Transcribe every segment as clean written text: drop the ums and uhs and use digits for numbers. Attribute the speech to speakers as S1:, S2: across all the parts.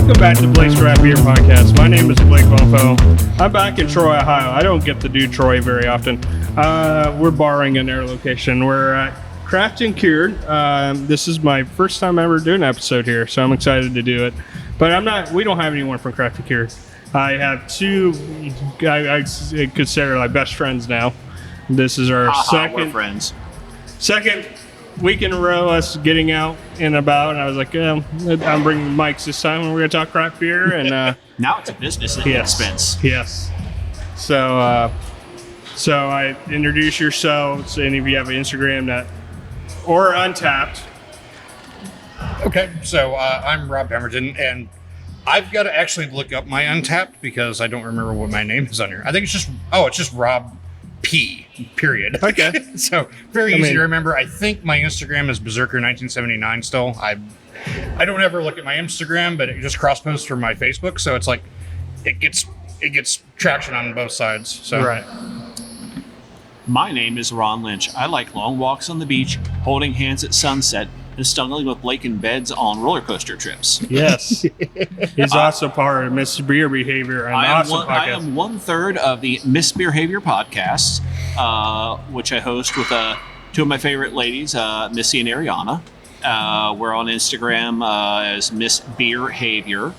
S1: Welcome back to Blake's Craft Beer Podcast. My name is Blake Bonfo. I'm back in Troy, Ohio. I don't get to do Troy very often. We're borrowing in their location. We're at Craft and Cured. This is my first time ever doing an episode here, so I'm excited to do it. But we don't have anyone from Craft and Cured. I have two I consider my best friends now. This is our second week in a row us getting out and about, and I was like, I'm bringing mics this time and we're going to talk craft beer. And
S2: now it's a business expense.
S1: Yes. So I introduce yourselves, and if you have an Instagram or Untapped.
S3: Okay, so I'm Rob Pemberton, and I've got to actually look up my Untapped because I don't remember what my name is on here. I think it's just Rob P. Period.
S1: Okay.
S3: So very easy to remember. I think my Instagram is Berserker1979 still. I don't ever look at my Instagram, but it just cross posts from my Facebook, so it's like it gets traction on both sides. So
S1: right.
S2: My name is Ronald Lynch. I like long walks on the beach, holding hands at sunset, and snuggling with Blake in beds on roller coaster trips.
S1: Yes. He's also part of Misbeerhavior, an awesome podcast.
S2: I am 1/3 of the Misbeerhavior podcast, which I host with two of my favorite ladies, Missy and Ariana. We're on Instagram as Misbeerhavior.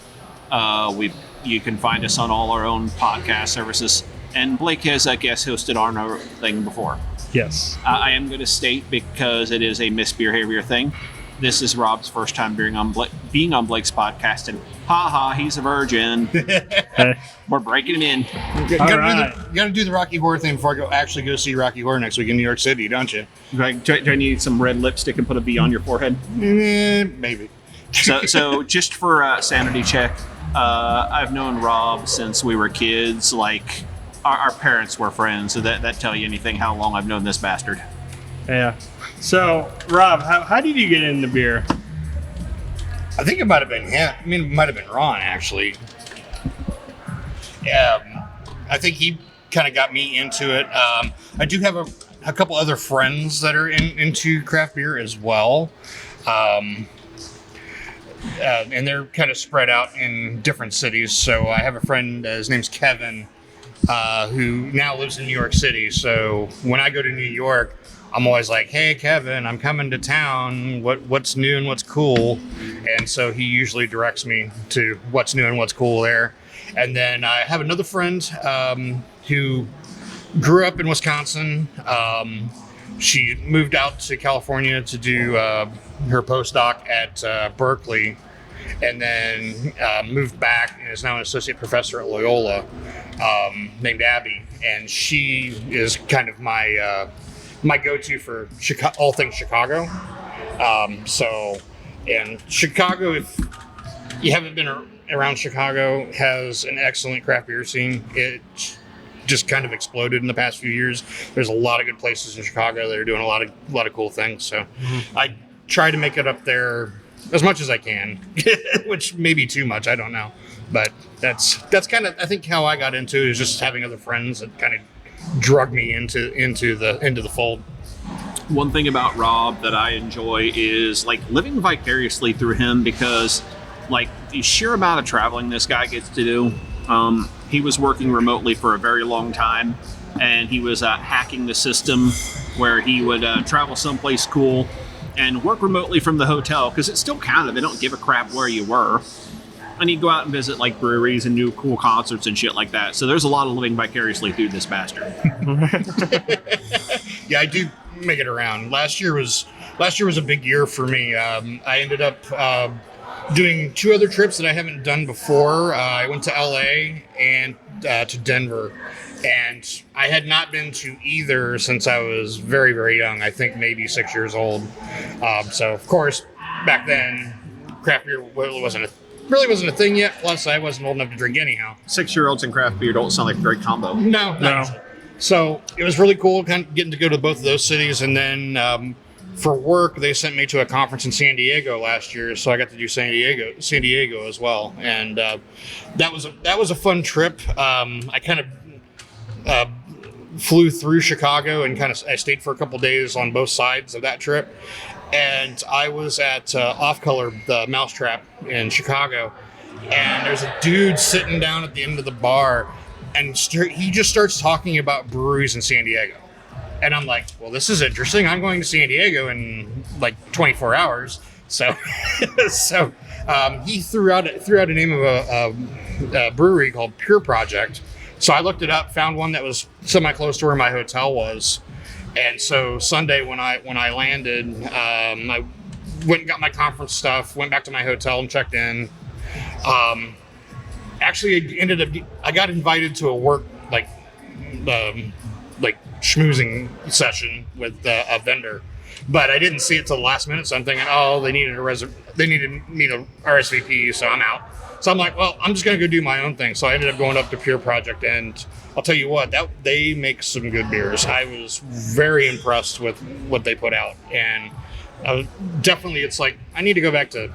S2: You can find us on all our own podcast services. And Blake has guest hosted on our thing before.
S1: Yes.
S2: I am going to state, because it is a Misbeerhavior thing, this is Rob's first time being on Blake's podcast, and he's a virgin. We're breaking him in.
S3: You got to do the Rocky Horror thing before I actually go see Rocky Horror next week in New York City, don't you?
S2: Do I need some red lipstick and put a V on your forehead?
S3: Maybe.
S2: So just for sanity check, I've known Rob since we were kids. Like, our parents were friends, so that tell you anything how long I've known this bastard.
S1: Yeah. So, Rob, how did you get into beer?
S3: I think it might have been him. I mean, it might have been Ron, actually. I think he kind of got me into it. I do have a couple other friends that are into craft beer as well. And they're kind of spread out in different cities. So I have a friend, his name's Kevin, who now lives in New York City. So when I go to New York, I'm always like, hey, Kevin, I'm coming to town. What's new and what's cool? And so he usually directs me to what's new and what's cool there. And then I have another friend who grew up in Wisconsin. She moved out to California to do her postdoc at Berkeley, and then moved back and is now an associate professor at Loyola, named Abby. And she is kind of my go-to for all things Chicago. And Chicago, if you haven't been around Chicago, has an excellent craft beer scene. It just kind of exploded in the past few years. There's a lot of good places in Chicago that are doing a lot of cool things. So I try to make it up there as much as I can, which may be too much, I don't know. But that's kind of, I think, how I got into it, is just having other friends that kind of drug me into the fold.
S2: One thing about Rob that I enjoy is like living vicariously through him, because like the sheer amount of traveling this guy gets to do. He was working remotely for a very long time, and he was hacking the system where he would travel someplace cool and work remotely from the hotel, because it's still Canada. They don't give a crap where you were. And he'd go out and visit like breweries and do cool concerts and shit like that. So there's a lot of living vicariously through this bastard.
S3: Yeah, I do make it around. Last year was a big year for me. I ended up doing two other trips that I haven't done before. I went to LA and to Denver. And I had not been to either since I was very, very young. I think maybe 6 years old. So, of course, back then, craft beer really wasn't a thing yet. Plus, I wasn't old enough to drink anyhow.
S2: 6-year-olds and craft beer don't sound like a great combo.
S3: No. So it was really cool kind of getting to go to both of those cities. And then for work, they sent me to a conference in San Diego last year. So I got to do San Diego as well. And that was a fun trip. I kind of flew through Chicago and I stayed for a couple days on both sides of that trip. And I was at Off Color, the Mousetrap in Chicago. and there's a dude sitting down at the end of the bar, and he just starts talking about breweries in San Diego. And I'm like, well, this is interesting. I'm going to San Diego in like 24 hours. So, he threw out a name of a brewery called Pure Project. So I looked it up, found one that was semi-close to where my hotel was. And so Sunday when I landed, I went and got my conference stuff, went back to my hotel and checked in. Actually, I got invited to a work like schmoozing session with a vendor, but I didn't see it till the last minute. So I'm thinking, oh, they needed me to RSVP, so I'm out. So I'm like, well, I'm just gonna go do my own thing. So I ended up going up to Pure Project, and I'll tell you what, that they make some good beers. I was very impressed with what they put out, and definitely, it's like I need to go back to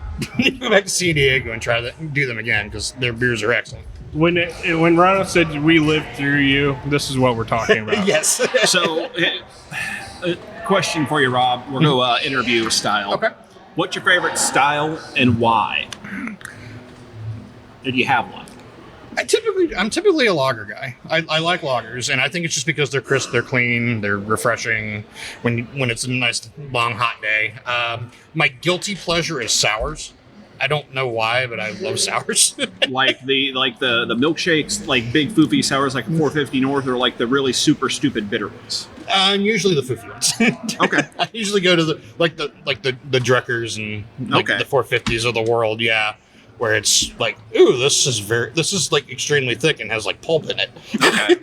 S3: San Diego and do them again because their beers are excellent.
S1: When Ronald said we lived through you, this is what we're talking about.
S3: Yes.
S2: So, a question for you, Rob. We're going to interview style.
S3: Okay.
S2: What's your favorite style and why? Did you have one?
S3: I'm typically a lager guy. I like lagers, and I think it's just because they're crisp, they're clean, they're refreshing when it's a nice long hot day. My guilty pleasure is sours. I don't know why, but I love sours.
S2: like the milkshakes, like big foofy sours, like 450 North, or like the really super stupid bitter ones.
S3: Usually the foofy ones.
S2: Okay.
S3: I usually go to the Dreckers and the 450s of the world. Yeah. Where it's like, ooh, this is like extremely thick and has like pulp in it.
S2: Okay.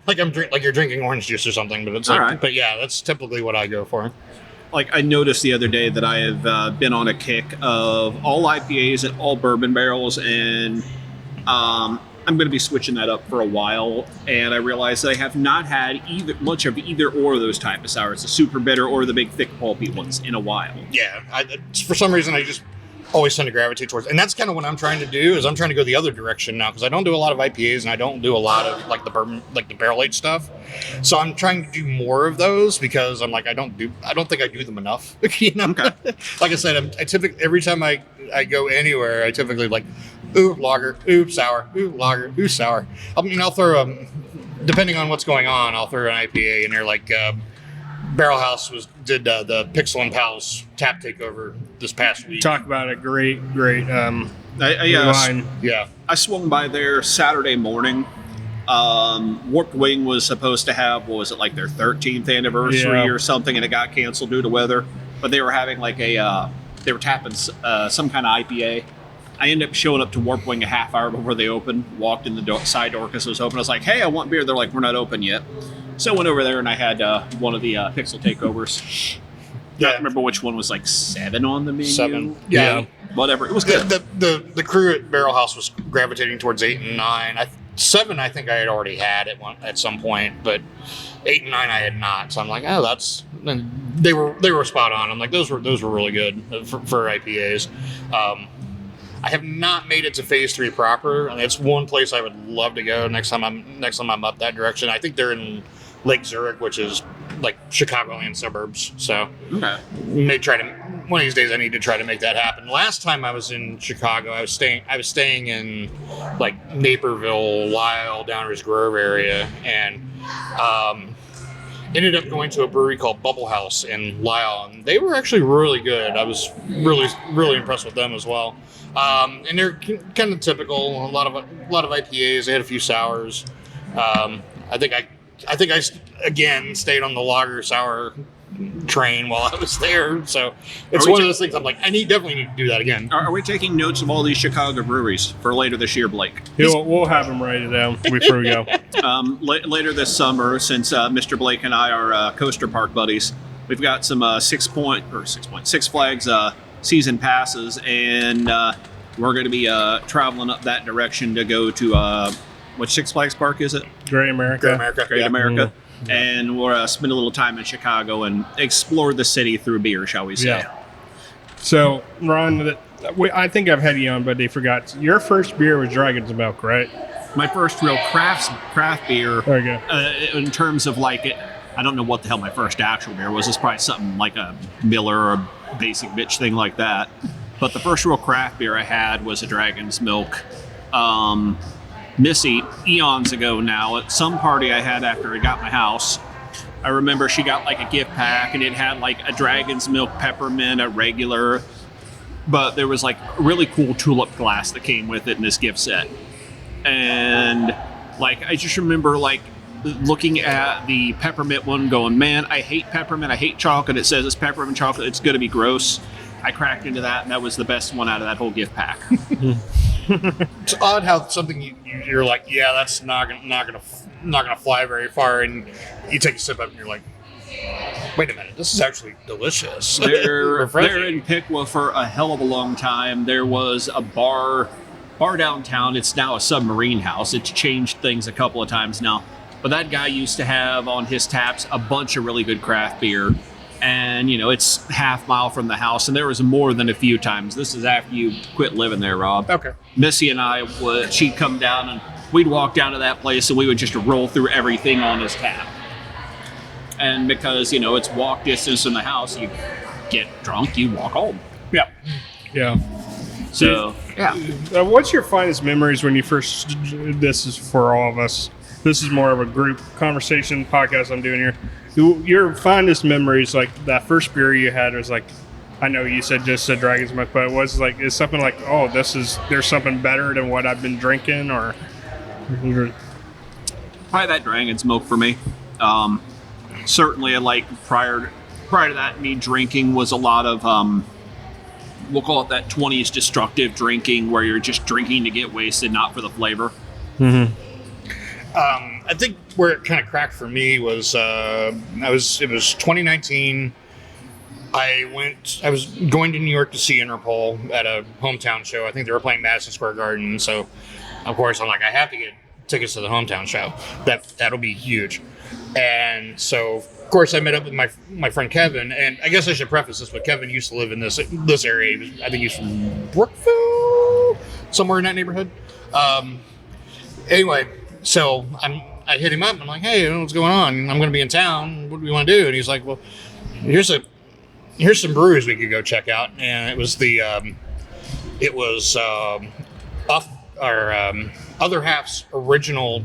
S3: like you're drinking orange juice or something, but it's like,
S2: right.
S3: But yeah, that's typically what I go for.
S2: Like I noticed the other day that I have been on a kick of all IPAs and all bourbon barrels, and I'm going to be switching that up for a while. And I realized that I have not had much of either or of those type of sours, the super bitter or the big thick pulpy ones, in a while.
S3: Yeah, for some reason I just always tend to gravitate towards, and that's kind of what I'm trying to do. Is I'm trying to go the other direction now because I don't do a lot of IPAs and I don't do a lot of like the bourbon, like the barrel aged stuff. So I'm trying to do more of those because I'm like I don't think I do them enough. You know,
S2: Okay.
S3: Like I said, I typically every time I go anywhere, I typically like ooh lager, ooh sour, ooh lager, ooh sour. I mean, I'll throw depending on what's going on, I'll throw an IPA in there like. Barrel House did the Pixel and Pals tap takeover this past week.
S1: Talk about a great line.
S3: Yeah.
S2: I swung by there Saturday morning. Warped Wing was supposed to have, what was it, like their 13th anniversary or something, and it got canceled due to weather. But they were having like they were tapping some kind of IPA. I ended up showing up to Warped Wing a half hour before they opened, walked in the side door because it was open. I was like, hey, I want beer. They're like, we're not open yet. So I went over there and I had one of the Pixel takeovers.
S3: Yeah.
S2: I don't remember which one was like 7 on the menu.
S3: 7.
S2: Yeah. Whatever. It was good.
S3: The crew at Barrel House was gravitating towards 8 and 9. 7 I think I had already had at some point, but 8 and 9 I had not. So I'm like, oh, they were spot on. I'm like, those were really good for IPAs. I have not made it to Phase 3 proper, and it's one place I would love to go next time I'm up that direction. I think they're in Lake Zurich, which is like Chicagoland suburbs. So may try to one of these days. I need to try to make that happen. Last time I was in Chicago, I was staying in like Naperville, Lisle, Downers Grove area, and ended up going to a brewery called Bubble House in Lisle, and they were actually really good. I was really impressed with them as well. And they're kind of typical. A lot of IPAs. They had a few sours. I think I again stayed on the lager sour train while I was there. So it's one of those things. I'm like, definitely need to do that again.
S2: Are we taking notes of all these Chicago breweries for later this year, Blake?
S1: Yeah, we'll have them write it down before we go.
S2: Later this summer, since Mr. Blake and I are Coaster Park buddies, we've got some Six Flags season passes, and we're going to be traveling up that direction to go to which Six Flags park is it?
S1: Great America.
S2: Great America. Mm-hmm. And we'll spend a little time in Chicago and explore the city through beer, shall we say. Yeah.
S1: So, Ron, I think I've had you on, but they forgot. Your first beer was Dragon's Milk, right?
S2: My first real craft beer.
S1: Okay.
S2: In terms of like it, I don't know what the hell my first actual beer was. It's probably something like a Miller or a Basic Bitch thing like that. But the first real craft beer I had was a Dragon's Milk. Missy, eons ago now, at some party I had after I got my house, I remember she got like a gift pack, and it had like a Dragon's Milk peppermint, a regular, but there was like a really cool tulip glass that came with it in this gift set. And like, I just remember like looking at the peppermint one going, man, I hate peppermint, I hate chocolate. It says it's peppermint chocolate, it's going to be gross. I cracked into that, and that was the best one out of that whole gift pack.
S3: It's odd how something you're like, yeah, that's not gonna fly very far, and you take a sip of it and you're like, wait a minute, this is actually delicious.
S2: They're in Piqua for a hell of a long time. There was a bar downtown. It's now a Submarine House. It's changed things a couple of times now. But that guy used to have on his taps a bunch of really good craft beer. And, you know, it's half mile from the house, and there was more than a few times. This is after you quit living there, Rob.
S3: Okay.
S2: Missy and I she'd come down, and we'd walk down to that place, and we would just roll through everything on his tap. And because, you know, it's walk distance from the house, you get drunk, you walk home.
S3: Yeah.
S1: Yeah.
S2: So, yeah.
S1: What's your finest memories when you first? This is for all of us. This is more of a group conversation podcast I'm doing here. Your fondest memories, like that first beer you had, was like, I know you said just a Dragon's Milk, but it was like, is something like, oh, there's something better than what I've been drinking, or?
S2: Probably that Dragon's Milk for me. Certainly, like prior to that, me drinking was a lot of, we'll call it that 20s destructive drinking, where you're just drinking to get wasted, not for the flavor.
S1: Mm-hmm.
S3: I think where it kind of cracked for me was it was 2019. I was going to New York to see Interpol at a hometown show. I think they were playing Madison Square Garden. So, of course, I'm like, I have to get tickets to the hometown show. That'll be huge. And so, of course, I met up with my friend Kevin. And I guess I should preface this, but Kevin used to live in this area. I think he's from Brookville, somewhere in that neighborhood. Anyway, so I hit him up. And I'm like, hey, what's going on? I'm going to be in town. What do we want to do? And he's like, well, here's some breweries we could go check out. And it was Other Half's original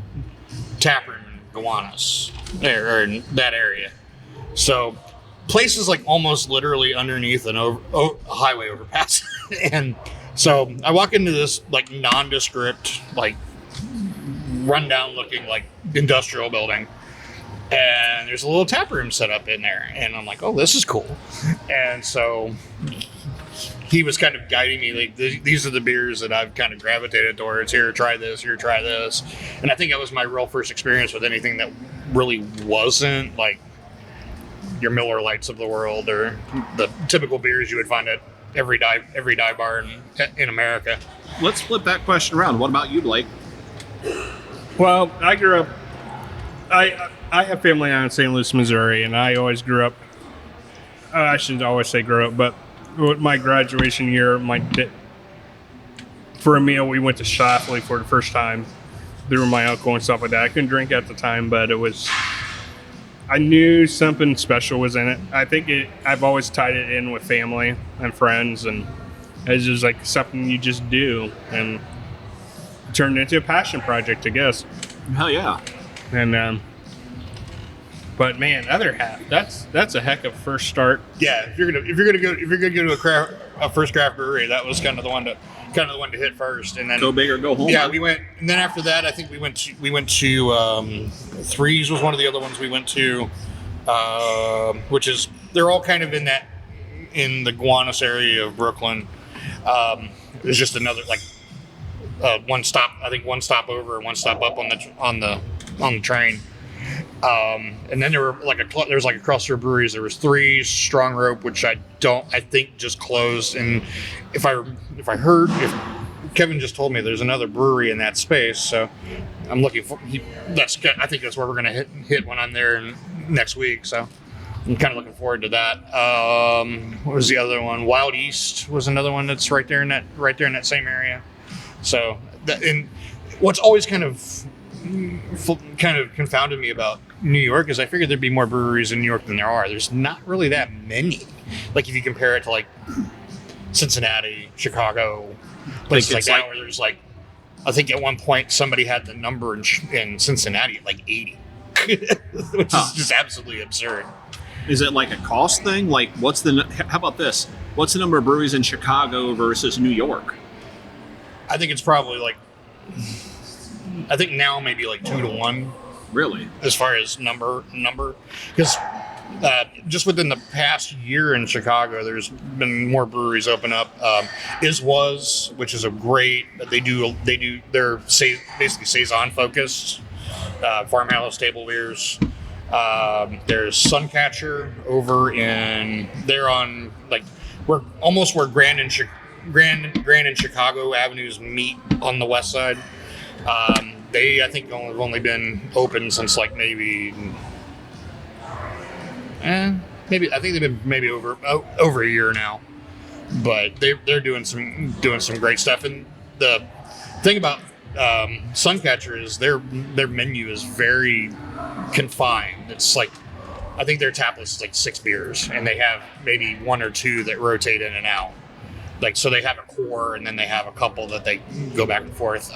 S3: tap room in Gowanus, or in that area. So places like almost literally underneath a highway overpass. And so I walk into this like nondescript, like rundown looking like industrial building, and there's a little tap room set up in there, and I'm like, oh, this is cool. And so he was kind of guiding me, like, these are the beers that I've kind of gravitated towards. Here, try this. Here, try this. And I think that was my real first experience with anything that really wasn't like your Miller Lights of the world, or the typical beers you would find at every dive bar in America.
S2: Let's flip that question around. What about you, Blake?
S1: Well, I grew up. I have family out in St. Louis, Missouri, and I always grew up. I shouldn't always say grew up, but my graduation year, for a meal, we went to Schlafly for the first time through my uncle and stuff like that. I couldn't drink at the time, but I knew something special was in it. I think I've always tied it in with family and friends, and it's just like something you just do, and turned into a passion project, I guess.
S2: Hell yeah.
S1: And but man, Other Half, that's a heck of a first start.
S3: Yeah, if you're gonna go to a first craft brewery, that was kind of the one to hit first, and then
S2: go big or go home.
S3: Yeah, we went, and then after that, I think we went to Threes was one of the other ones we went to, which is, they're all kind of in the Gowanus area of Brooklyn. It's just another like one stop over, one stop up on the train. And then there was like across their breweries, there was Threes, Strong Rope, which I think just closed. And if Kevin just told me there's another brewery in that space, so I'm looking for, I think that's where we're going to hit when I'm there next week. So I'm kind of looking forward to that. What was the other one? Wild East was another one that's right there in that same area. So and what's always kind of confounded me about New York is I figured there'd be more breweries in New York than there are. There's not really that many. Like if you compare it to like Cincinnati, Chicago, places like that, where there's like, I think at one point somebody had the number in Cincinnati at like 80, which is just absolutely absurd.
S2: Is it like a cost thing? Like, how about this? What's the number of breweries in Chicago versus New York?
S3: I think it's probably like, I think now maybe like 2-1.
S2: Really?
S3: As far as number, because just within the past year in Chicago, there's been more breweries open up. Which is a great. They're basically saison focused, farmhouse table beers. There's Suncatcher over they're on like where Grand and Chicago avenues meet on the west side. They, I think, have only been open since like maybe I think they've been maybe over a year now, but they're doing some great stuff. And the thing about Suncatcher is their menu is very confined. It's like, I think their tap list is like 6 beers, and they have maybe 1 or 2 that rotate in and out. Like, so they have a core, and then they have a couple that they go back and forth.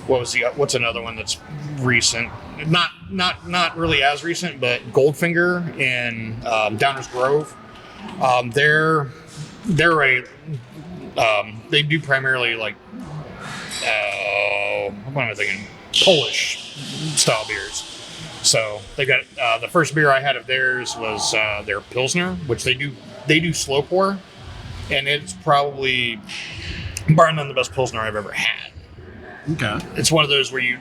S3: What's another one that's recent? Not really as recent, but Goldfinger in Downers Grove. They do primarily like what am I thinking? Polish style beers. So they got the first beer I had of theirs was their Pilsner, which they do slow pour, and it's probably bar none the best Pilsner I've ever had.
S2: Okay.
S3: It's one of those where you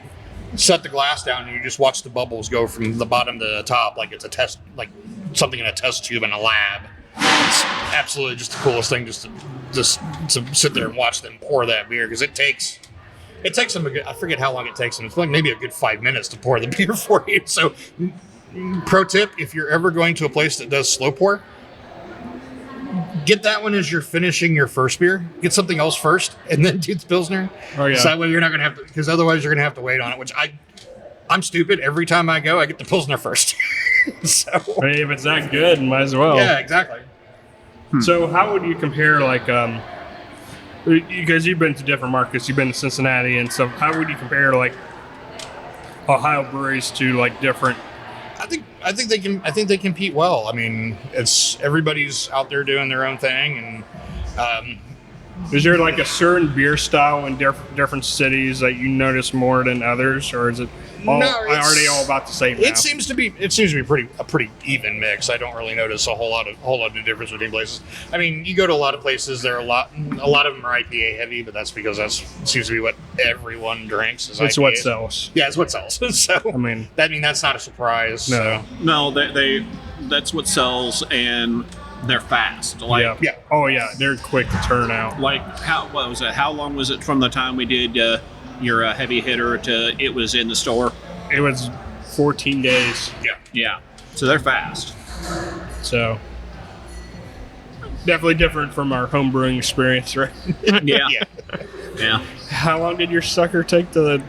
S3: set the glass down and you just watch the bubbles go from the bottom to the top like it's a test, like something in a test tube in a lab. It's absolutely just the coolest thing just to sit there and watch them pour that beer, because it takes them I forget how long it takes them. It's like maybe a good 5 minutes to pour the beer for you. So pro tip, if you're ever going to a place that does slow pour, get that one as you're finishing your first beer. Get something else first, and then do the Pilsner. Oh yeah. So that way you're not going to have to, because otherwise you're going to have to wait on it. Which I'm stupid. Every time I go, I get the Pilsner first. So
S1: if it's that good, might as well.
S3: Yeah, exactly.
S1: So how would you compare, like, because you've been to different markets, you've been to Cincinnati and stuff. How would you compare like Ohio breweries to like different?
S3: I think they compete well. I mean, it's everybody's out there doing their own thing, and
S1: is there like a certain beer style in different cities that you notice more than others, or is it are they all about the same now?
S3: It seems to be a pretty even mix. I don't really notice a whole lot of difference between places. I mean, you go to a lot of places, there are a lot of them are IPA heavy, but that's because that seems to be what everyone drinks.
S1: It's what sells.
S3: Yeah, it's what sells. So
S1: I mean,
S3: that's not a surprise.
S2: No, that's what sells, and they're fast. Like,
S1: yeah. Oh yeah, they're quick to turn out.
S2: Like, what was it? How long was it from the time we did your heavy hitter to it was in the store?
S1: It was 14 days.
S2: Yeah. So they're fast.
S1: So definitely different from our home brewing experience, right?
S2: Yeah.
S1: How long did your sucker take to?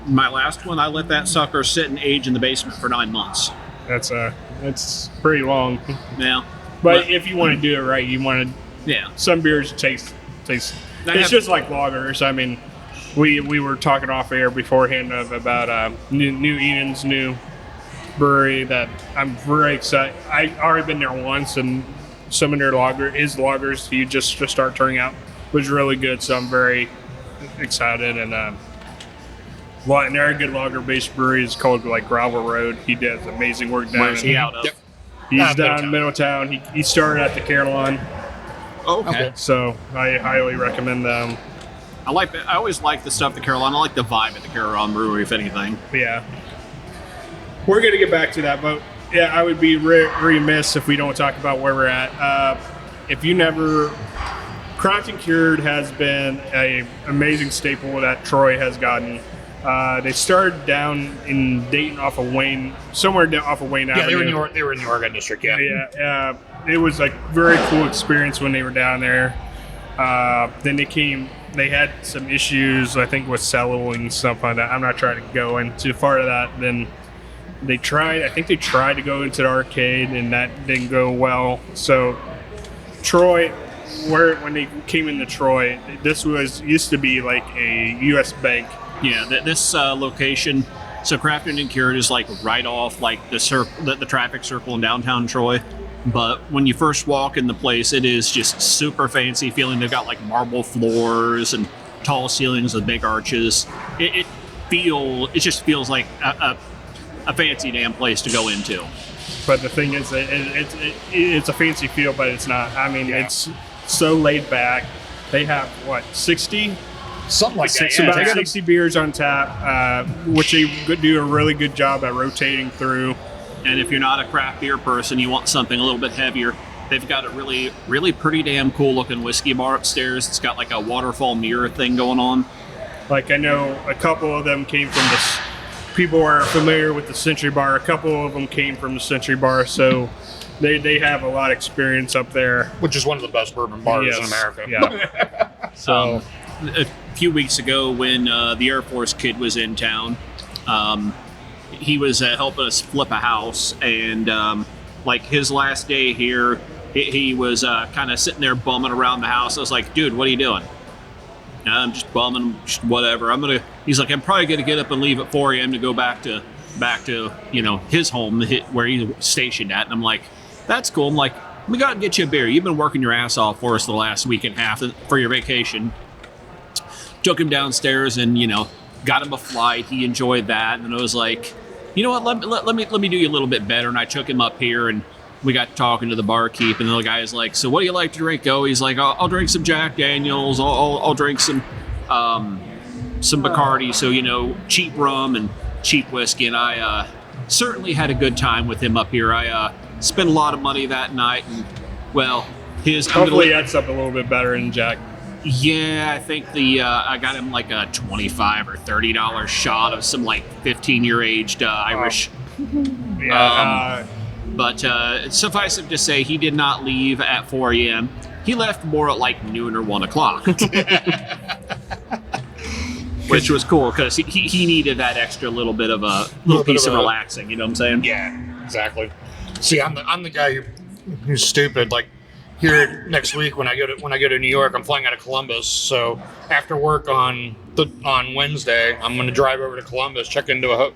S2: My last one, I let that sucker sit and age in the basement for 9 months.
S1: That's pretty long.
S2: Yeah.
S1: But if you want to do it right, you want to.
S2: Yeah. Some
S1: beers taste. It's just like lagers. I mean, we were talking off air beforehand about New Eden's new brewery that I'm very excited. I already been there once, and some of their lagers you just start turning out was really good. So I'm very excited, and they're a good lager-based brewery. It's called like Gravel Road. He does amazing work down.
S2: Where's he out of?
S1: Yep. He's down in Middletown. He started at the Caroline.
S2: Oh, okay.
S1: So I highly recommend them.
S2: I like that. I always like the stuff at the Caroline. I like the vibe at the Caroline Brewery, if anything.
S1: Yeah. We're going to get back to that, but yeah, I would be remiss if we don't talk about where we're at. Craft and Cured has been an amazing staple that Troy has gotten. They started down in Dayton off of Wayne, somewhere off of Wayne Avenue.
S3: Yeah, they were in the Oregon District, yeah.
S1: Yeah, it was a very cool experience when they were down there. Then they had some issues, I think, with celloing and stuff like that. I'm not trying to go into far of that. Then they tried to go into the arcade, and that didn't go well. So Troy, when they came into Troy, this used to be like a U.S. bank.
S2: Yeah, this location. So Crafted and Cured is like right off like the traffic circle in downtown Troy. But when you first walk in the place, it is just super fancy feeling. They've got like marble floors and tall ceilings with big arches. It just feels like a fancy damn place to go into.
S1: But the thing is, it's a fancy feel, but it's not. I mean, it's so laid back. They have, 60?
S3: Something like that.
S1: About 60 beers on tap, which they do a really good job at rotating through.
S2: And if you're not a craft beer person, you want something a little bit heavier, they've got a really, really pretty damn cool looking whiskey bar upstairs. It's got like a waterfall mirror thing going on.
S1: Like, I know a couple of them came from this. People are familiar with the Century Bar. A couple of them came from the Century Bar, so they have a lot of experience up there.
S3: Which is one of the best bourbon bars in America.
S1: Yeah. So
S2: a few weeks ago when the Air Force kid was in town, he was helping us flip a house, and like his last day here, he was kind of sitting there bumming around the house. I was like, dude, what are you doing? I'm just bumming, just whatever. He's like, I'm probably gonna get up and leave at 4 a.m. to go back to his home where he's stationed at. And I'm like, that's cool. I'm like, let me go out and get you a beer. You've been working your ass off for us the last week and a half for your vacation. Took him downstairs and got him a flight. He enjoyed that, and I was like, you know what? Let me do you a little bit better. And I took him up here and we got talking to the barkeep, and the guy is like, so what do you like to drink? Oh, he's like, I'll drink some Jack Daniels. I'll drink some Bacardi. So, cheap rum and cheap whiskey. And I certainly had a good time with him up here. I spent a lot of money that night. And, well,
S1: hopefully that's up a little bit better than Jack.
S2: Yeah, I think I got him like a $25 or $30 shot of some like 15-year aged Irish.
S1: Yeah.
S2: But suffice it to say, he did not leave at 4 a.m. He left more at like noon or 1 o'clock. Which was cool because he needed that extra little bit of a little piece of relaxing. You know what I'm saying?
S3: Yeah, exactly. See, I'm the guy who's stupid. Like here next week when I go to New York, I'm flying out of Columbus. So after work on Wednesday, I'm going to drive over to Columbus, check into a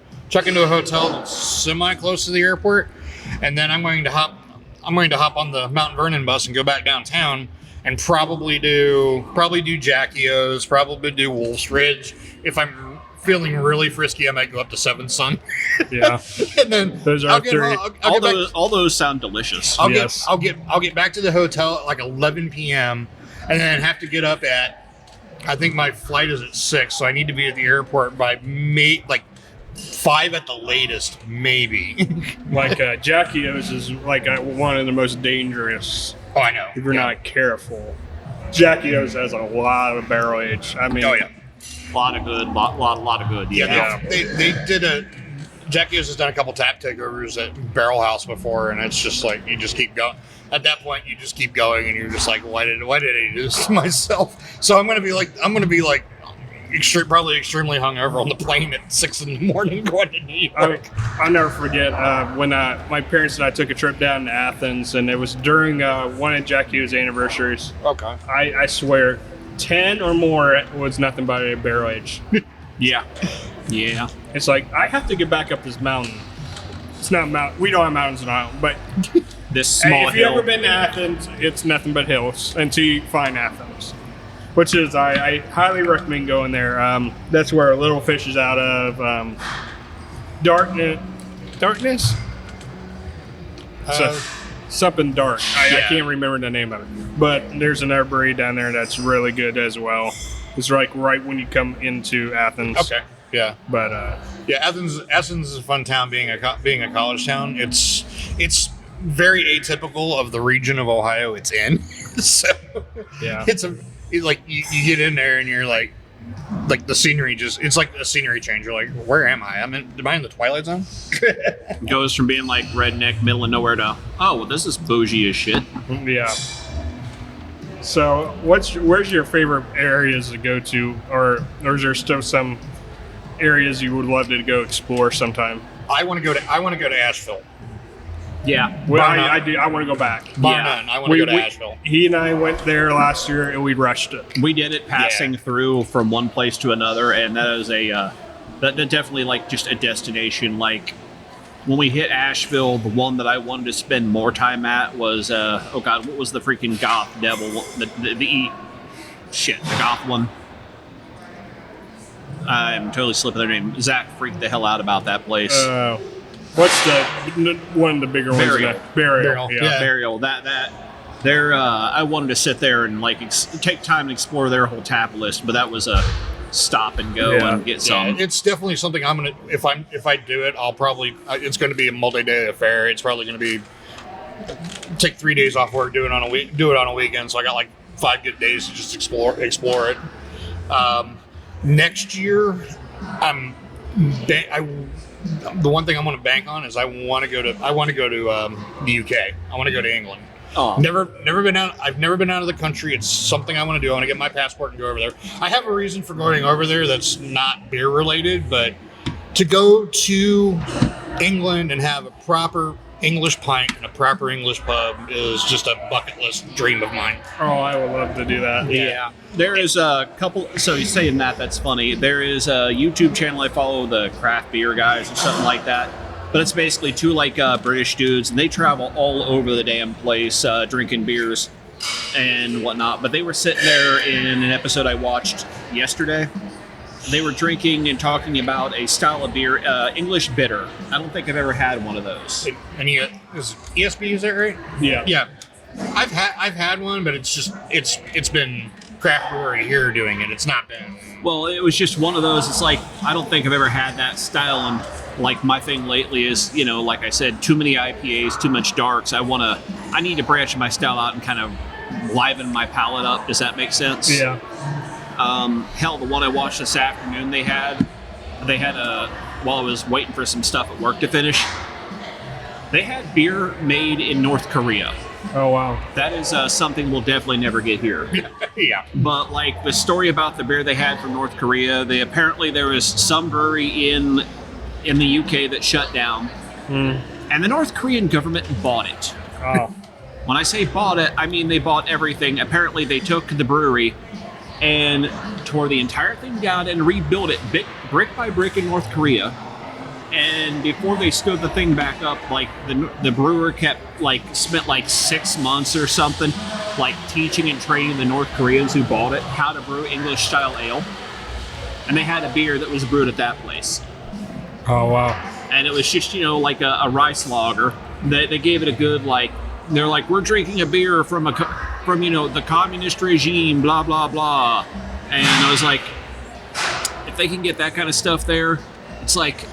S3: hotel that's semi close to the airport. And then I'm going to hop on the Mount Vernon bus and go back downtown and probably do Jackie O's, probably do Wolf's Ridge. If I'm feeling really frisky, I might go up to Seventh Sun.
S1: Yeah.
S3: And then
S1: those are
S2: all those sound delicious.
S3: I'll get back to the hotel at like 11 p.m. and then have to get up at, I think my flight is at 6, so I need to be at the airport by 5 at the latest, maybe.
S1: Like Jackie O's is like one of the most dangerous.
S3: Oh, I know.
S1: If you're not careful. Jackie O's has a lot of barrel age. I mean,
S2: a lot of good.
S3: Yeah. They did Jackie O's has done a couple tap takeovers at Barrel House before, and it's just like you just keep going. At that point, you just keep going, and you're just like, why did I do this to myself? So I'm gonna be like probably extremely hungover on the plane at 6 in the morning going to New York.
S1: I'll never forget when my parents and I took a trip down to Athens, and it was during one of Jackie O's anniversaries.
S3: Okay.
S1: I swear, 10 or more was nothing but a barrel age.
S2: Yeah.
S1: It's like, I have to get back up this mountain. It's not a mountain. We don't have mountains in Iowa, but
S2: this small
S1: if you've ever been to Athens, it's nothing but hills until you find Athens. Which is, I highly recommend going there. That's where Little Fish is out of. Darkness? Something dark. I can't remember the name of it. But there's an brewery down there that's really good as well. It's like right when you come into Athens.
S3: Okay. Yeah.
S1: But
S3: Athens is a fun town. Being a college town, it's very atypical of the region of Ohio it's in. So
S1: yeah,
S3: it's like you get in there and you're like the scenery it's like a scenery change. You're like, where am I? Am I in the Twilight Zone?
S2: Goes from being like redneck, middle of nowhere to, oh, well, this is bougie as shit.
S1: Yeah. So where's your favorite areas to go to, or is there still some areas you would love to go explore sometime?
S3: I want to go to Asheville.
S2: Yeah.
S1: Well,
S3: Bar
S1: I
S3: none.
S1: do. I want to go back.
S3: Bar
S2: Yeah.
S3: none. I want to go to Asheville.
S1: He and I went there last year and we rushed it.
S2: We did it passing through from one place to another, and that is that definitely like just a destination. Like when we hit Asheville, the one that I wanted to spend more time at was oh god, what was the freaking goth devil? The goth one. I'm totally slipping their name. Zach freaked the hell out about that place.
S1: What's one of the bigger
S2: Burial.
S1: ones? Burial.
S3: Yeah.
S2: Burial. There. I wanted to sit there and like take time and explore their whole tap list, but that was a stop and go and get some.
S3: It's definitely something I'm gonna. If I do it, I'll probably. It's going to be a multi-day affair. It's probably going to be take 3 days off work, do it on a weekend. So I got like 5 good days to just explore it. Next year, the one thing I'm going to bank on is I want to go to the UK. I want to go to England.
S2: Oh.
S3: Never been out. I've never been out of the country. It's something I want to do. I want to get my passport and go over there. I have a reason for going over there that's not beer related, but to go to England and have a proper English pint and a proper English pub is just a bucket list dream of mine.
S1: Oh, I would love to do that.
S2: Yeah. There is a couple. So you're saying that's funny. There is a YouTube channel I follow, the craft beer guys or something like that. But it's basically two like British dudes, and they travel all over the damn place drinking beers and whatnot. But they were sitting there in an episode I watched yesterday. They were drinking and talking about a style of beer, English bitter. I don't think I've ever had one of those.
S3: And is ESB, is that right?
S1: Yeah.
S3: Yeah. I've had one, but it's been craft brewery here doing it. It's not been.
S2: Well, it was just one of those. It's like I don't think I've ever had that style, and like my thing lately is, like I said, too many IPAs, too much darks. I need to branch my style out and kind of liven my palate up. Does that make sense?
S1: Yeah.
S2: Hell, the one I watched this afternoon, they had while I was waiting for some stuff at work to finish, they had beer made in North Korea.
S1: Oh, wow.
S2: That is something we'll definitely never get here.
S3: Yeah.
S2: But like the story about the beer they had from North Korea, there was some brewery in the UK that shut down, and the North Korean government bought it.
S1: Oh.
S2: When I say bought it, I mean they bought everything. Apparently they took the brewery and tore the entire thing down and rebuilt it brick by brick in North Korea. And before they stood the thing back up, like the brewer spent like 6 months or something, like teaching and training the North Koreans who bought it how to brew English style ale. And they had a beer that was brewed at that place.
S1: Oh, wow.
S2: And it was just, like a rice lager. They gave it a good, they're like, we're drinking a beer from the communist regime, blah, blah, blah. And I was like, if they can get that kind of stuff there, it's like,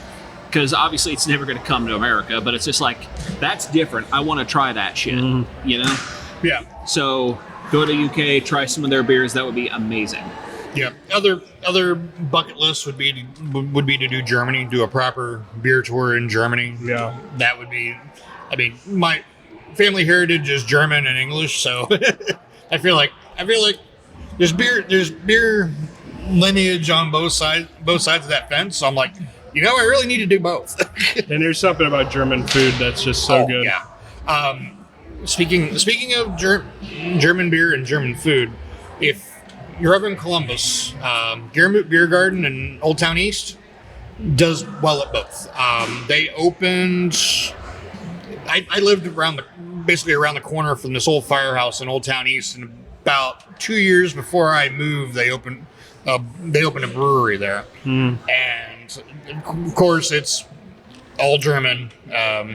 S2: because obviously it's never going to come to America, but it's just like, that's different. I want to try that shit,
S3: Yeah.
S2: So go to UK, try some of their beers. That would be amazing.
S3: Yeah. Other bucket lists would be to do Germany, do a proper beer tour in Germany.
S1: Yeah.
S3: That would be. I mean, my family heritage is German and English, so I feel like there's beer lineage on both sides of that fence. So I'm like, I really need to do both.
S1: And there's something about German food that's just so good.
S3: Yeah. Speaking of German beer and German food, if you're ever in Columbus, Gearmoot Beer Garden in Old Town East does well at both. They opened. I lived basically around the corner from this old firehouse in Old Town East, and about 2 years before I moved, they opened a brewery there. And of course, it's all German,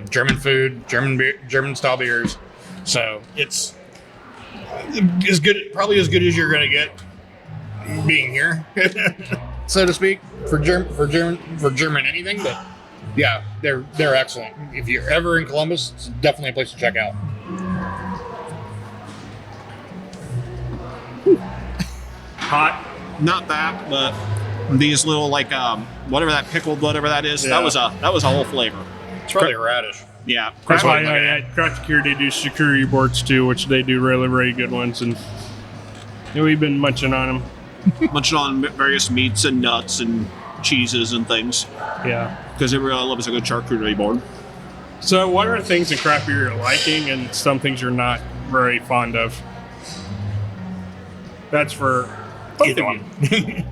S3: German food, German beer, German style beers. So it's probably as good as you're going to get being here, so to speak, for German anything. But yeah, they're excellent. If you're ever in Columbus, it's definitely a place to check out.
S1: Hot.
S2: Not that, but these little whatever that pickled whatever that is.
S1: Yeah.
S2: That was a whole flavor.
S3: It's probably a radish.
S2: Yeah.
S1: Craft Secure, they do charcuterie boards too, which they do really, really good ones. And we've been munching on them.
S2: Munching on various meats and nuts and cheeses and things.
S1: Yeah.
S2: Because everyone loves a good charcuterie board.
S1: So, what are things in craft beer you're liking, and some things you're not very fond of? That's for both
S3: Either
S1: of you.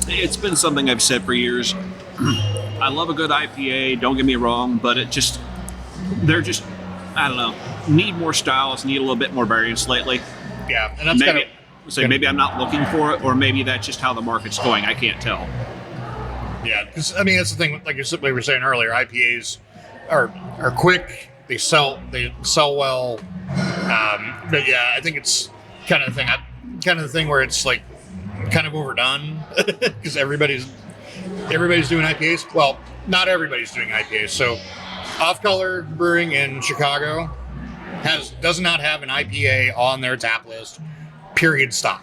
S2: It's been something I've said for years. I love a good IPA, don't get me wrong, but they're just, I don't know, need more styles, need a little bit more variance lately.
S3: Yeah, and that's kind
S2: Maybe,
S3: of
S2: maybe I'm not looking for it, or maybe that's just how the market's going. I can't tell.
S3: yeah. Because I mean, that's the thing. Like we were saying earlier, IPAs are quick. They sell well. But yeah, I think it's kind of the thing where it's like kind of overdone because everybody's doing IPAs. Well, not everybody's doing IPAs. So, Off Color Brewing in Chicago does not have an IPA on their tap list. Period. Stop.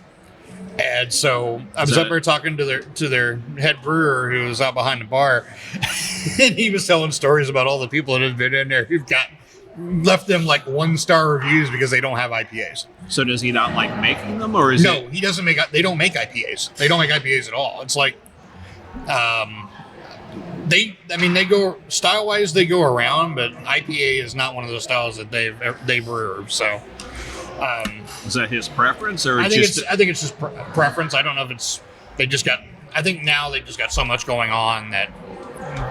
S3: And so I was up there talking to their head brewer who was out behind the bar, and he was telling stories about all the people that have been in there who've left them like 1-star reviews because they don't have IPAs.
S2: So does he not like making them, or is
S3: No, he doesn't make. They don't make IPAs. They don't make IPAs at all. It's like, they go style wise, they go around, but IPA is not one of those styles that they brew. So,
S2: is that his preference, or
S3: I think it's just preference. I don't know if it's I think now they just got so much going on that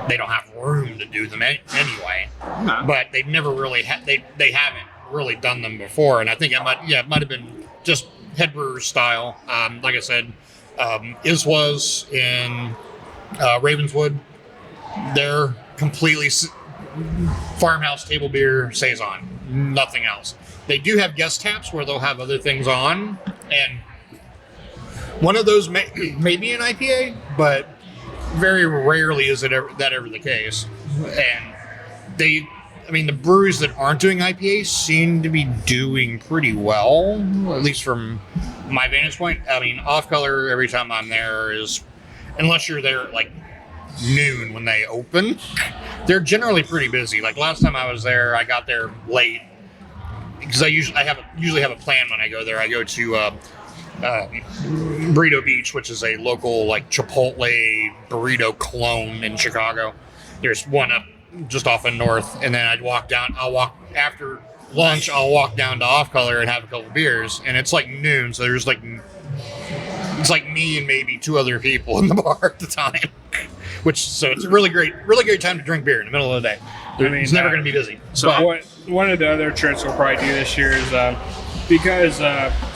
S3: they don't have room to do them anyway.
S2: No.
S3: But they've never really they haven't really done them before, and I think it might have been just head brewer's style. Like I said, was in Ravenswood. They're completely farmhouse table beer saison, nothing else. They do have guest taps where they'll have other things on, and one of those may be an IPA, but very rarely is it ever the case. And the breweries that aren't doing IPAs seem to be doing pretty well, at least from my vantage point. I mean, Off Color, every time I'm there is, unless you're there like noon when they open, they're generally pretty busy. Like last time I was there, I got there late because I usually have a plan when I go there. I go to Burrito Beach, which is a local like Chipotle burrito clone in Chicago. There's one up just off in North, and then I'll walk after lunch. I'll walk down to Off Color and have a couple beers, and it's like noon, so it's like me and maybe 2 other people in the bar at the time. So it's a really great time to drink beer in the middle of the day. It's never going to be busy.
S1: So one of the other trends we'll probably do this year is because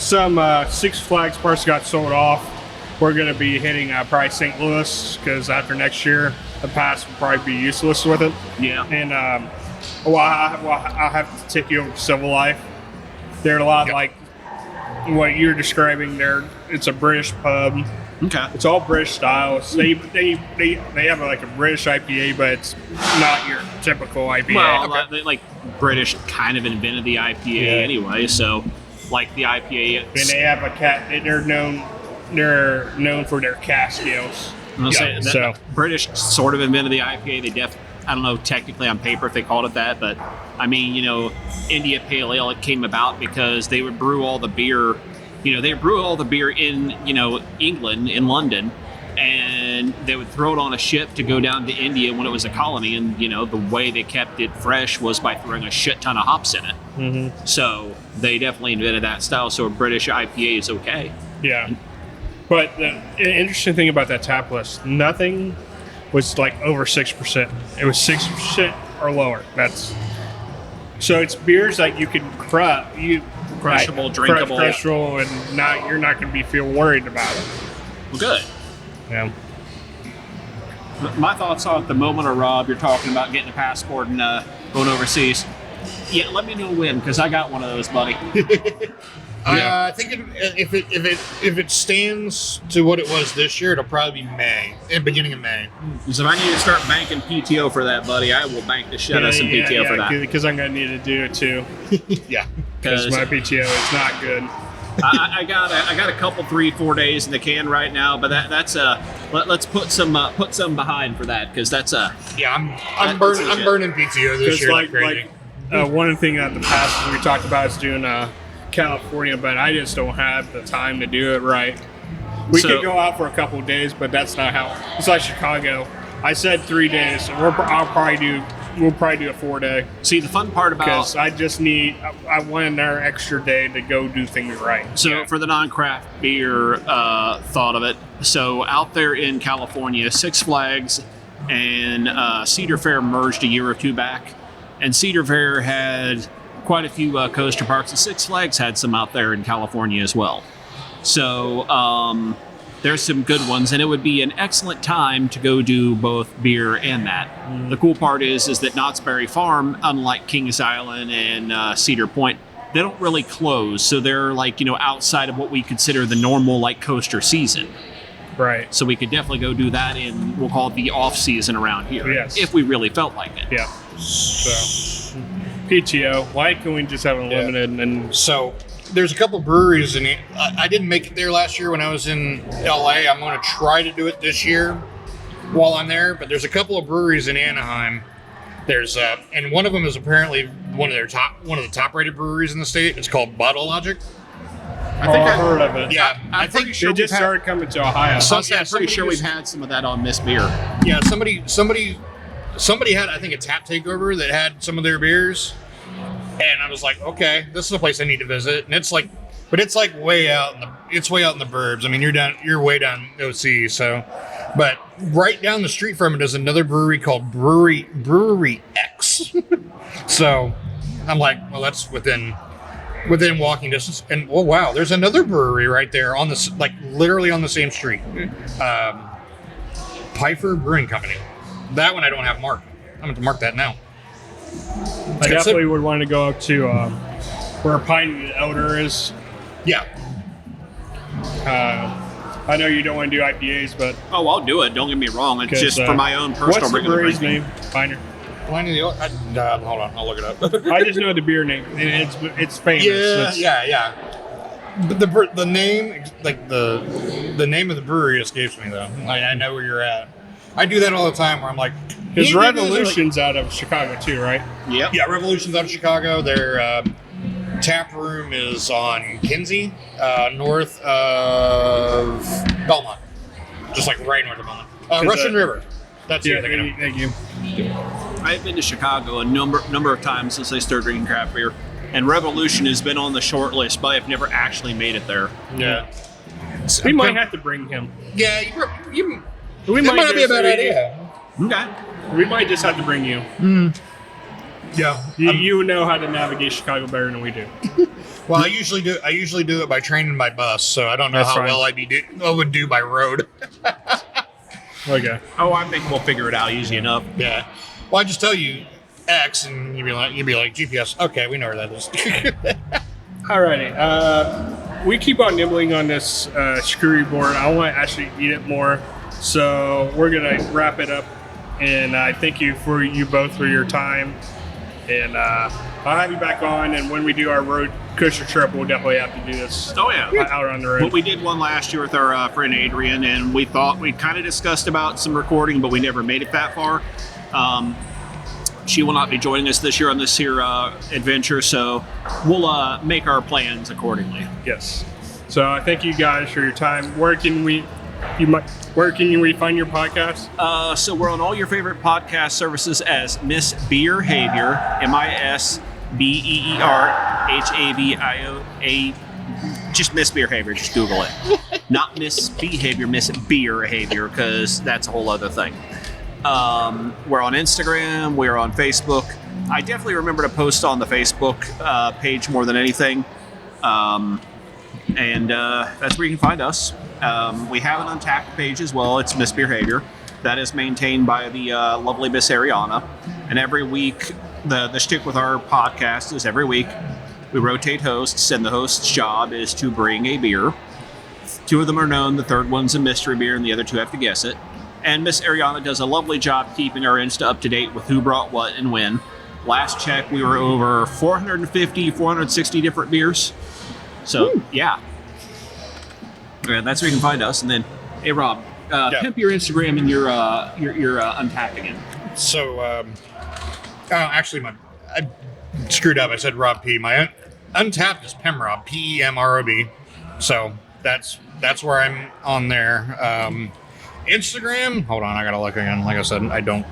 S1: some Six Flags parts got sold off, we're going to be hitting probably St. Louis, because after next year, the pass will probably be useless with it.
S2: Yeah.
S1: And I'll have to take you over to Civil Life. They're a lot like what you're describing there. It's a British pub.
S2: Okay.
S1: It's all British styles. They have like a British IPA, but it's not your typical IPA.
S2: Well, they, British kind of invented the IPA anyway, so like the IPA.
S1: And they have they're known for their cask ales.
S2: British sort of invented the IPA. I don't know technically on paper if they called it that, but I mean, India Pale Ale, it came about because they would brew all the beer. They brew all the beer in, England, in London, and they would throw it on a ship to go down to India when it was a colony. And, the way they kept it fresh was by throwing a shit ton of hops in it.
S1: Mm-hmm.
S2: So they definitely invented that style. So a British IPA is okay.
S1: Yeah. But the interesting thing about that tap list, nothing was like over 6%. It was 6% or lower. So it's beers that you can
S2: Crushable, drinkable.
S1: Crushable, and you're not going to feel worried about it.
S2: Well, good.
S1: Yeah.
S2: My thoughts on at the moment are, Rob, you're talking about getting a passport and going overseas. Yeah, let me know when, because I got one of those, buddy.
S3: I think if it stands to what it was this year, it'll probably be beginning of May.
S2: Because if I need to start banking PTO for that, buddy, I will bank the shit out of some PTO for that.
S1: Because I'm going to need to do it too.
S3: Yeah.
S1: Because my PTO is not good.
S2: I got a couple 3-4 days in the can right now, but that's let's put some behind for that, because that's
S3: I'm burning PTO this year like crazy.
S1: One thing that the past we talked about is doing California, but I just don't have the time to do it right. We could go out for a couple of days, but that's not how. It's like Chicago. I said 3 days, and I'll probably do we'll probably do a 4-day
S2: See, the fun part about
S1: because I want another extra day to go do things right.
S2: So for the non-craft beer thought of it, so out there in California, Six Flags and Cedar Fair merged a year or two back, and Cedar Fair had quite a few coaster parks, and Six Flags had some out there in California as well. So there's some good ones, and it would be an excellent time to go do both beer and that. The cool part is that Knott's Berry Farm, unlike Kings Island and Cedar Point, they don't really close, so they're like, outside of what we consider the normal like coaster season.
S1: Right.
S2: So we could definitely go do that in, we'll call it the off season around here.
S1: Yes.
S2: If we really felt like it.
S1: Yeah. So PTO, why can we just have it limited and
S3: So there's a couple breweries in it. I didn't make it there last year when I was in LA. I'm going to try to do it this year while I'm there. But there's a couple of breweries in Anaheim. There's and one of them is apparently one of the top rated breweries in the state. It's called Bottle Logic.
S1: I've heard of it.
S3: Yeah,
S2: I'm pretty sure
S1: They just started coming to Ohio.
S2: I'm pretty sure we've had some of that on Miss Beer.
S3: Yeah, somebody had, I think, a tap takeover that had some of their beers, and I was like, okay, this is a place I need to visit. And it's like way out in the burbs. I mean, you're way down OC. So, but right down the street from it is another brewery called Brewery X. So, I'm like, well, that's within walking distance. And oh wow, there's another brewery right there on this, like literally on the same street. Pfeiffer Brewing Company. That one I don't have marked. I'm going to mark that now.
S1: I definitely would want to go up to where Pine Elder is.
S3: Yeah.
S1: I know you don't want to do IPAs, but
S2: Oh, I'll do it. Don't get me wrong. It's just for my own personal
S1: what's the
S2: regular
S1: brewery's
S2: drinking.
S1: name? Piner.
S3: Hold on, I'll look it up.
S1: I just know the beer name, and it's famous.
S3: Yeah. But the name, like the name of the brewery escapes me though. I know where you're at. I do that all the time where I'm like,
S1: Because Revolution's out of Chicago too, right?
S2: Yep.
S3: yeah, Revolution's out of Chicago. Their tap room is on Kinsey, north of Belmont, just like right north of Belmont. Russian River. That's
S1: Yeah,
S3: it.
S1: thank you.
S2: I've been to Chicago a number of times since I started drinking craft beer, and Revolution has been on the short list, but I've never actually made it there.
S3: Yeah.
S1: We might have to bring him.
S3: Yeah, you
S1: We
S3: that might not be a
S1: just-
S3: bad idea.
S2: Okay.
S1: We might just have to bring you.
S3: Yeah.
S1: You know how to navigate Chicago better than we do.
S3: Well, I usually do it by train and by bus, so I don't know
S1: That's
S3: how
S1: fine.
S3: well I would do by road.
S1: Okay.
S2: Oh, I think we'll figure it out easy enough.
S3: Yeah. Well, I just tell you X, and you'd be like GPS. Okay, we know where that is.
S1: Alrighty. We keep on nibbling on this screwy board. I want to actually eat it more, so we're gonna wrap it up. And I thank you both for your time. And I'll have you back on. And when we do our road coaster trip, we'll definitely have to do this.
S2: Oh yeah.
S1: Out on the road.
S2: Well, we did one last year with our friend Adrian, and we kind of discussed about some recording, but we never made it that far. She will not be joining us this year on this here adventure, so we'll make our plans accordingly.
S1: Yes. So I thank you guys for your time. Where can we find your podcast?
S2: So we're on all your favorite podcast services as Misbeerhavior, MISBEERHAVIOA. Just Misbeerhavior. Just Google it. Not Misbehavior, Misbeerhavior, because that's a whole other thing. We're on Instagram. We're on Facebook. I definitely remember to post on the Facebook page more than anything. And that's where you can find us. We have an Untapped page as well. It's Misbeerhavior. That is maintained by the lovely Miss Ariana. And every week, the shtick with our podcast is every week we rotate hosts, and the host's job is to bring a beer. Two of them are known. The third one's a mystery beer, and the other two have to guess it. And Miss Ariana does a lovely job keeping our Insta up to date with who brought what and when. Last check, we were over 450, 460 different beers. So, yeah. That's where you can find us. And then, hey, Rob, pimp your Instagram and your Untapped again.
S3: So, actually, I screwed up. I said Rob P. My Untapped is Pemrob, PEMROB. So that's where I'm on there. Instagram. Hold on, I gotta look again. Like I said, I don't.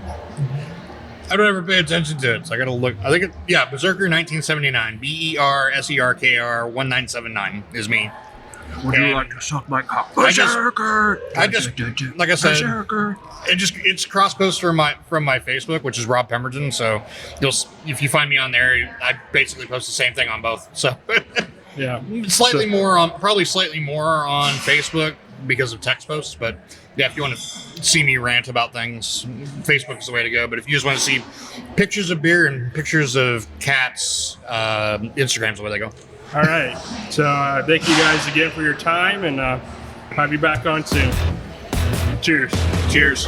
S3: I don't ever pay attention to it, so I gotta look. I think Berserker 1979. BERSERKR 1979 is me.
S2: Would you like to suck my cock?
S3: I just-
S2: Berserker!
S3: Like I said,
S2: Berserker!
S3: it's cross post from my Facebook, which is Rob Pemberton. So if you find me on there, I basically post the same thing on both. So
S1: Yeah.
S3: probably slightly more on Facebook because of text posts, but yeah, if you want to see me rant about things, Facebook is the way to go. But if you just want to see pictures of beer and pictures of cats, Instagram's the way to go.
S1: All right. So thank you guys again for your time, and have you back on soon. Cheers.
S2: Cheers.